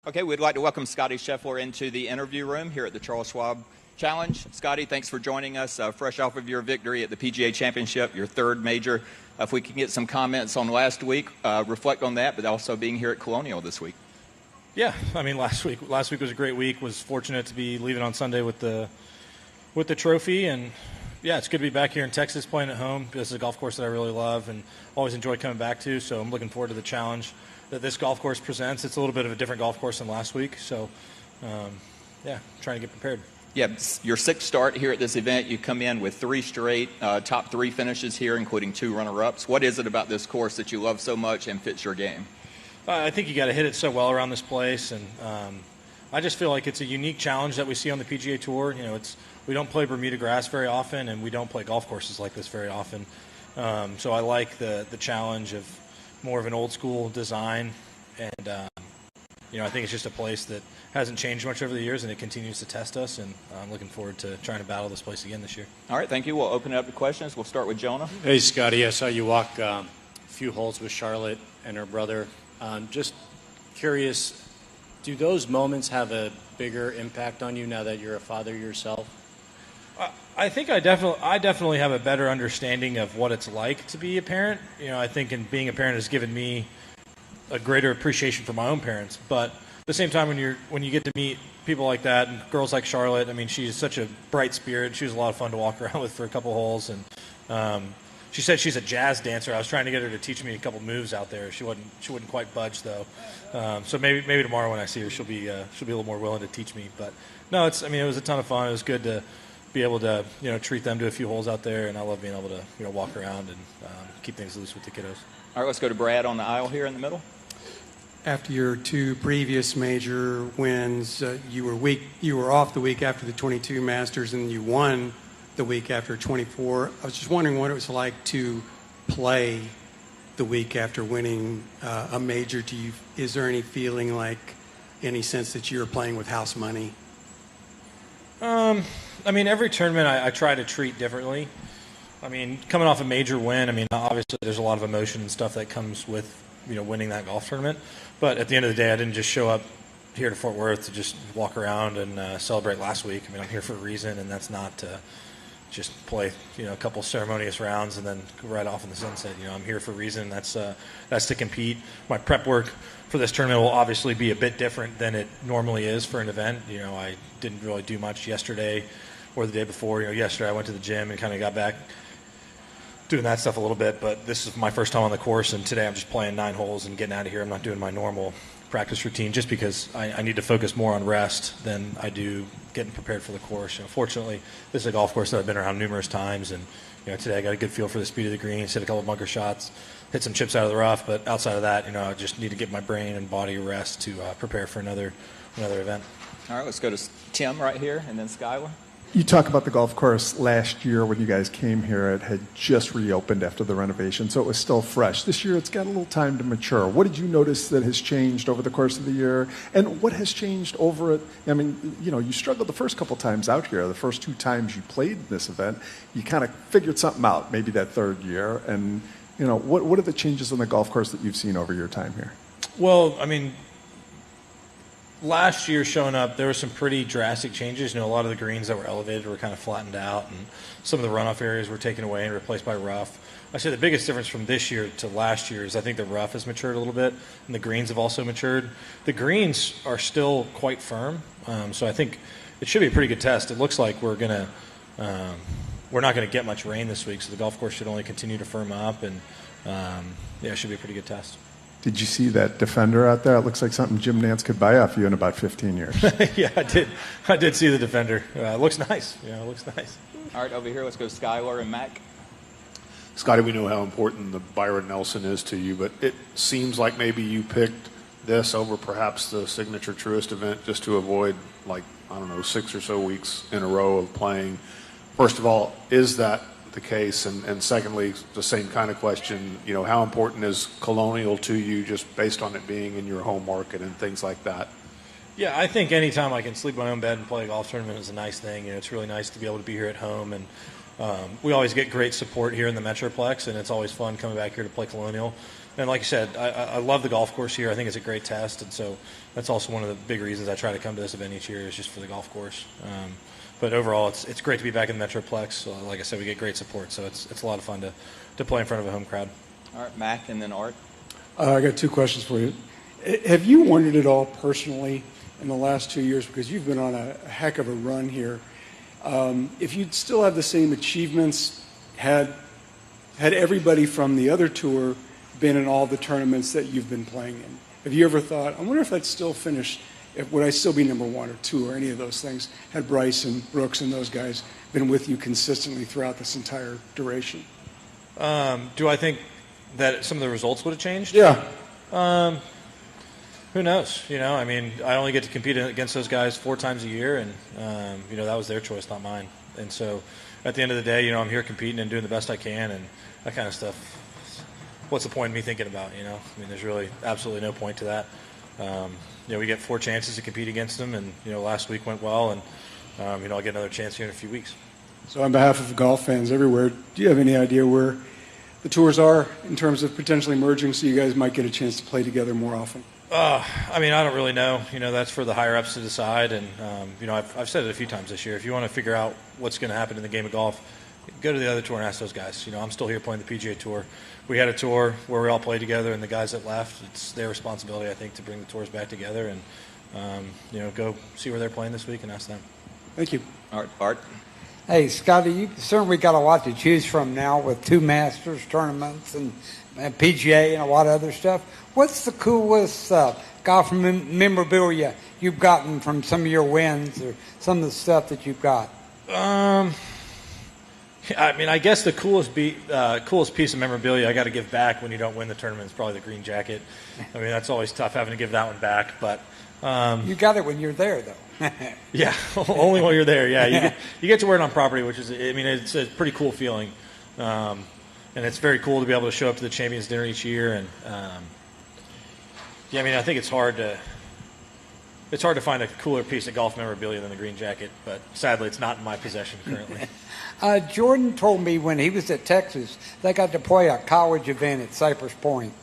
Okay, we'd like to welcome Scotty Scheffler into the interview room here at the Charles Schwab Challenge. Scotty, thanks for joining us, fresh off of your victory at the PGA Championship, your third major. If we can get some comments on last week, reflect on that, but also being here at Colonial this week. Yeah, I mean, last week was a great week. Was fortunate to be leaving on Sunday with the trophy, and yeah, it's good to be back here in Texas playing at home. This is a golf course that I really love and always enjoy coming back to, so I'm looking forward to the challenge that this golf course presents. It's a little bit of a different golf course than last week, so yeah, trying to get prepared. Yeah, your sixth start here at this event. You come in with three straight top three finishes here, including two runner-ups. What is it about this course that you love so much and fits your game? I think you got to hit it so well around this place, and I just feel like it's a unique challenge that we see on the PGA Tour. You know, we don't play Bermuda grass very often, and we don't play golf courses like this very often. So I like the challenge of more of an old school design, and I think it's just a place that hasn't changed much over the years, and it continues to test us, and I'm looking forward to trying to battle this place again this year. All right, thank you. We'll open it up to questions. We'll start with Jonah. Hey, Scotty, I saw you walk a few holes with Charlotte and her brother. Just curious, do those moments have a bigger impact on you now that you're a father yourself? I think I definitely have a better understanding of what it's like to be a parent. You know, I think being a parent has given me a greater appreciation for my own parents. But at the same time, when you get to meet people like that and girls like Charlotte, I mean, she's such a bright spirit. She was a lot of fun to walk around with for a couple holes, and she said she's a jazz dancer. I was trying to get her to teach me a couple moves out there. She wouldn't quite budge though. So maybe tomorrow when I see her, she'll be a little more willing to teach me. But no, it was a ton of fun. It was good to be able to treat them to a few holes out there, and I love being able to walk around and keep things loose with the kiddos. All right, let's go to Brad on the aisle here in the middle. After your two previous major wins, you were off the week after the 22 Masters, and you won the week after 24. I was just wondering what it was like to play the week after winning a major. Is there any feeling like any sense that you're playing with house money? I mean, every tournament I try to treat differently. I mean, coming off a major win, I mean, obviously there's a lot of emotion and stuff that comes with, winning that golf tournament. But at the end of the day, I didn't just show up here to Fort Worth to just walk around and celebrate last week. I mean, I'm here for a reason, and that's not to just play, a couple ceremonious rounds and then go right off in the sunset. I'm here for a reason. That's to compete. My prep work for this tournament will obviously be a bit different than it normally is for an event. I didn't really do much yesterday or the day before. Yesterday I went to the gym and kind of got back doing that stuff a little bit, but this is my first time on the course, and today I'm just playing 9 holes and getting out of here. I'm not doing my normal practice routine just because I need to focus more on rest than I do getting prepared for the course. Fortunately, this is a golf course that I've been around numerous times, and today I got a good feel for the speed of the greens, hit a couple bunker shots, hit some chips out of the rough, but outside of that, I just need to give my brain and body rest to prepare for another event. All right, let's go to Tim right here, and then Skylar. You talk about the golf course last year when you guys came here. It had just reopened after the renovation, so it was still fresh. This year, it's got a little time to mature. What did you notice that has changed over the course of the year? And what has changed over it? I mean, you struggled the first couple times out here. The first 2 times you played in this event, you kind of figured something out, maybe that third year. And, what are the changes on the golf course that you've seen over your time here? Well, I mean, last year showing up, there were some pretty drastic changes. A lot of the greens that were elevated were kind of flattened out, and some of the runoff areas were taken away and replaced by rough. I say the biggest difference from this year to last year is I think the rough has matured a little bit, and the greens have also matured. The greens are still quite firm, so I think it should be a pretty good test. It looks like we're not going to get much rain this week, so the golf course should only continue to firm up, and it should be a pretty good test. Did you see that Defender out there? It looks like something Jim Nantz could buy off you in about 15 years. Yeah, I did. I did see the Defender. It looks nice. It looks nice. All right, over here, let's go Skylar and Mac. Scotty, we know how important the Byron Nelson is to you, but it seems like maybe you picked this over perhaps the Signature Truist event just to avoid, 6 or so weeks in a row of playing. First of all, is that the case? And secondly, the same kind of question, how important is Colonial to you just based on it being in your home market and things like that? Yeah, I think anytime I can sleep in my own bed and play a golf tournament is a nice thing. It's really nice to be able to be here at home, and we always get great support here in the Metroplex, and it's always fun coming back here to play Colonial. And like you said, I love the golf course here. I think it's a great test, and so that's also one of the big reasons I try to come to this event each year is just for the golf course. But overall, it's great to be back in the Metroplex. So, like I said, we get great support, so it's a lot of fun to play in front of a home crowd. All right, Mac, and then Art. I got two questions for you. Have you wondered at all personally in the last 2 years, because you've been on a heck of a run here, if you'd still have the same achievements had everybody from the other tour been in all the tournaments that you've been playing in? Have you ever thought, I wonder if I'd still finish, would I still be number 1 or 2 or any of those things, had Bryce and Brooks and those guys been with you consistently throughout this entire duration? Do I think that some of the results would have changed? Yeah. Who knows? I mean, I only get to compete against those guys 4 times a year, and that was their choice, not mine. And so, at the end of the day, I'm here competing and doing the best I can, and that kind of stuff. What's the point of me thinking about? I mean, there's really absolutely no point to that. We get 4 chances to compete against them, and last week went well, and I'll get another chance here in a few weeks. So, on behalf of golf fans everywhere, do you have any idea where the tours are in terms of potentially merging, so you guys might get a chance to play together more often? I mean, I don't really know. That's for the higher-ups to decide. And, I've said it a few times this year. If you want to figure out what's going to happen in the game of golf, go to the other tour and ask those guys. I'm still here playing the PGA Tour. We had a tour where we all played together, and the guys that left, it's their responsibility, I think, to bring the tours back together and, go see where they're playing this week and ask them. Thank you. All right, Art. Hey, Scotty, you certainly got a lot to choose from now with 2 Masters tournaments and PGA and a lot of other stuff. What's the coolest golf memorabilia you've gotten from some of your wins or some of the stuff that you've got? I mean, I guess the coolest piece of memorabilia I got to give back when you don't win the tournament is probably the green jacket. I mean, that's always tough having to give that one back. But you got it when you're there, though. Yeah, only while you're there. Yeah, you get to wear it on property, which is, I mean, it's a pretty cool feeling, and it's very cool to be able to show up to the Champions Dinner each year. And I mean, I think it's hard to find a cooler piece of golf memorabilia than the green jacket, but sadly, it's not in my possession currently. Jordan told me when he was at Texas, they got to play a college event at Cypress Point.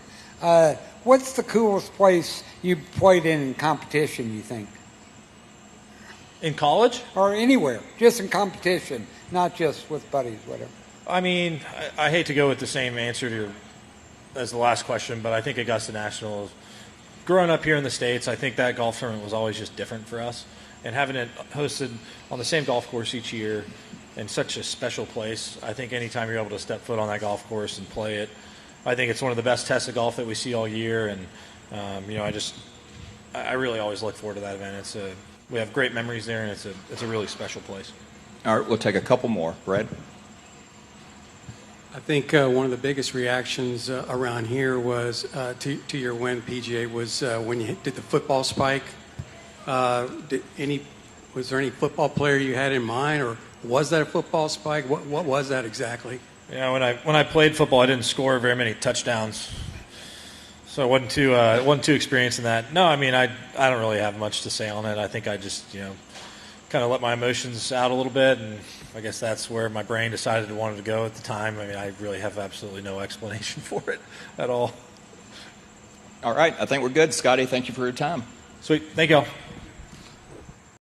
What's the coolest place you played in competition, you think? In college? Or anywhere, just in competition, not just with buddies, whatever. I mean, I hate to go with the same answer as the last question, but I think Augusta National, growing up here in the States, I think that golf tournament was always just different for us. And having it hosted on the same golf course each year in such a special place, I think anytime you're able to step foot on that golf course and play it, I think it's one of the best tests of golf that we see all year. And, I really always look forward to that event. We have great memories there, and it's a really special place. All right, we'll take a couple more. Brad? I think one of the biggest reactions around here was to your win, PGA, was when you did the football spike. Was there any football player you had in mind, or was that a football spike? What was that exactly? Yeah, when I played football, I didn't score very many touchdowns, so I wasn't too experienced in that. No, I mean I don't really have much to say on it. I think I just kind of let my emotions out a little bit, and I guess that's where my brain decided it wanted to go at the time. I mean, I really have absolutely no explanation for it at all. All right, I think we're good. Scotty, thank you for your time. Sweet. Thank you all.